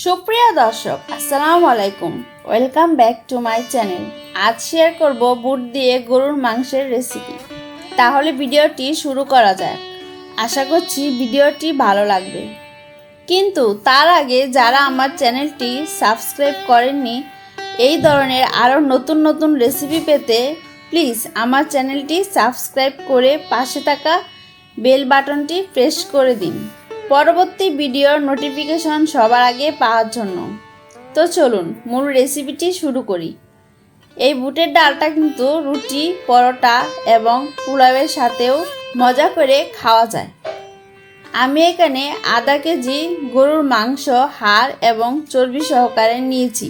সুপ্রিয় দর্শক আসসালামু আলাইকুম, welcome back to my channel. আজ শেয়ার করব বুট দিয়ে গরুর মাংসের রেসিপি। তাহলে ভিডিওটি শুরু করা যাক। আশা করছি ভিডিওটি ভালো লাগবে। কিন্তু তার আগে যারা আমার চ্যানেলটি সাবস্ক্রাইব করেননি, এই ধরনের আরও নতুন নতুন রেসিপি পেতে প্লিজ আমার চ্যানেলটি সাবস্ক্রাইব করে পাশে থাকা বেল বাটনটি প্রেস করে দিন পরবর্তী ভিডিওর নোটিফিকেশন সবার আগে পাওয়ার জন্য। তো চলুন মূল রেসিপিটি শুরু করি। এই বুটের ডালটা কিন্তু রুটি, পরোটা এবং পোলাওয়ের সাথেও মজা করে খাওয়া যায়। আমি এখানে আধা কেজি গরুর মাংস হাড় এবং চর্বি সহকারে নিয়েছি।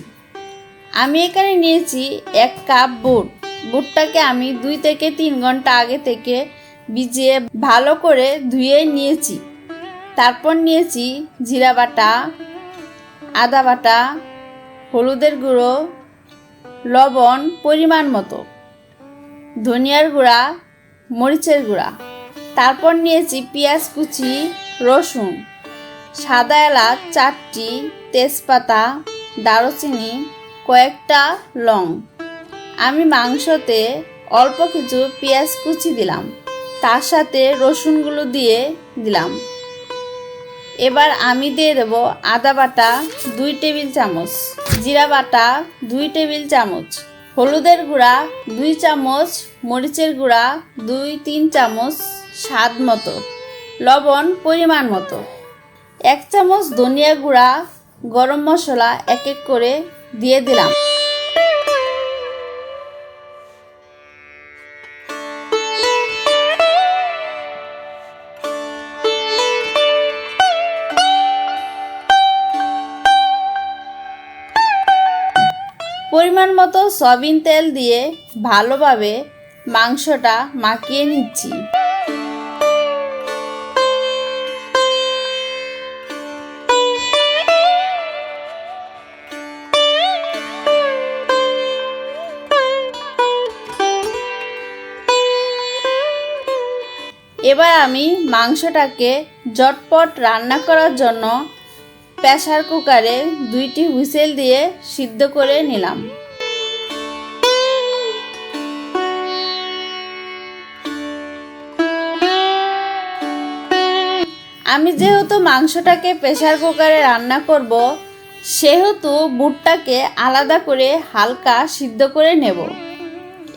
আমি এখানে নিয়েছি 1 কাপ বুট। বুটটাকে আমি 2 থেকে 3 ঘন্টা আগে থেকে ভিজিয়ে ভালো করে ধুয়ে নিয়েছি। তারপর নিয়েছি জিরা বাটা, আদা বাটা, হলুদের গুঁড়ো, লবণ পরিমাণ মতো, ধনিয়ার গুঁড়া, মরিচের গুঁড়া। তারপর নিয়েছি পেঁয়াজ কুচি, রসুন, সাদা এলাচ 4টি, তেজপাতা, দারুচিনি, কয়েকটা লং। আমি মাংসতে অল্প কিছু পেঁয়াজ কুচি দিলাম, তার সাথে রসুনগুলো দিয়ে দিলাম। এবার আমি দিয়ে দেব আদা বাটা 2 টেবিল চামচ, জিরা বাটা 2 টেবিল চামচ, হলুদের গুঁড়া 2 চামচ, মরিচের গুঁড়া 2-3 চামচ স্বাদ মতো, লবণ পরিমাণ মতো, 1 চামচ ধনিয়া গুঁড়া, গরম মশলা এক এক করে দিয়ে দিলাম। পরিমাণ মতো সয়াবিন তেল দিয়ে ভালোভাবে মাংসটা মাখিয়ে নিচ্ছি। এবার আমি মাংসটাকে জটপট রান্না করার জন্য প্রেসার কুকারে 2টি হুইসেল দিয়ে সিদ্ধ করে নিলাম। আমি যেহেতু মাংসটাকে প্রেসার কুকারে রান্না করব, সেহেতু বুটটাকে আলাদা করে হালকা সিদ্ধ করে নেব।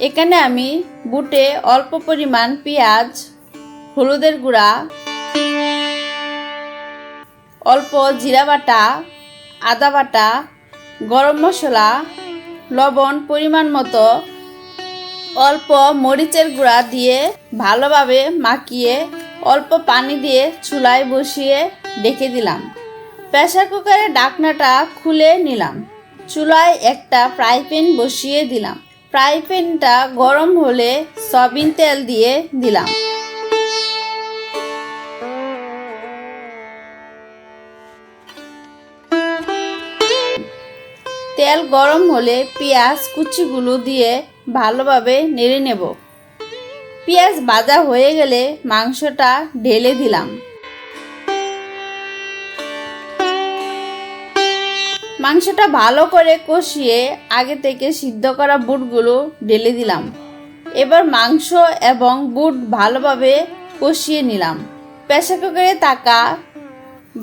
এখানে আমি বুটে অল্প পরিমাণ পেঁয়াজ, হলুদের গুঁড়া, অল্প জিরা বাটা, আদা বাটা, গরম মশলা, লবণ পরিমাণ মতো, অল্প মরিচের গুঁড়া দিয়ে ভালোভাবে মাখিয়ে অল্প পানি দিয়ে চুলায় বসিয়ে ঢেকে দিলাম। প্রেসার কুকারের ঢাকনাটা খুলে নিলাম। চুলায় একটা ফ্রাই প্যান বসিয়ে দিলাম। ফ্রাই প্যানটা গরম হলে সয়াবিন তেল দিয়ে দিলাম। তেল গরম হলে পেঁয়াজ কুচিগুলো দিয়ে ভালোভাবে নেড়ে নেব। পেঁয়াজ ভাজা হয়ে গেলে মাংসটা ঢেলে দিলাম। মাংসটা ভালো করে কষিয়ে আগে থেকে সিদ্ধ করা বুটগুলো ঢেলে দিলাম। এবার মাংস এবং বুট ভালোভাবে কষিয়ে নিলাম। প্রেসার কুকারে থাকা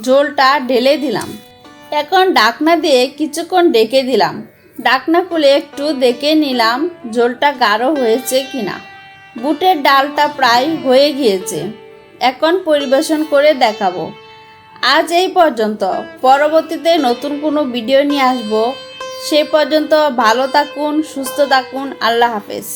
ঝোলটা ঢেলে দিলাম। এখন ঢাকনা দিয়ে কিছুক্ষণ ঢেকে দিলাম। ঢাকনা খুলে একটু দেখে নিলাম ঝোলটা গাঢ় হয়েছে কিনা। বুটের ডালটা প্রায় হয়ে গিয়েছে। এখন পরিবেশন করে দেখাবো। আজ এই পর্যন্ত। পরবর্তীতে নতুন কোনো ভিডিও নিয়ে আসবো। সেই পর্যন্ত ভালো থাকুন, সুস্থ থাকুন। আল্লাহ হাফেজ।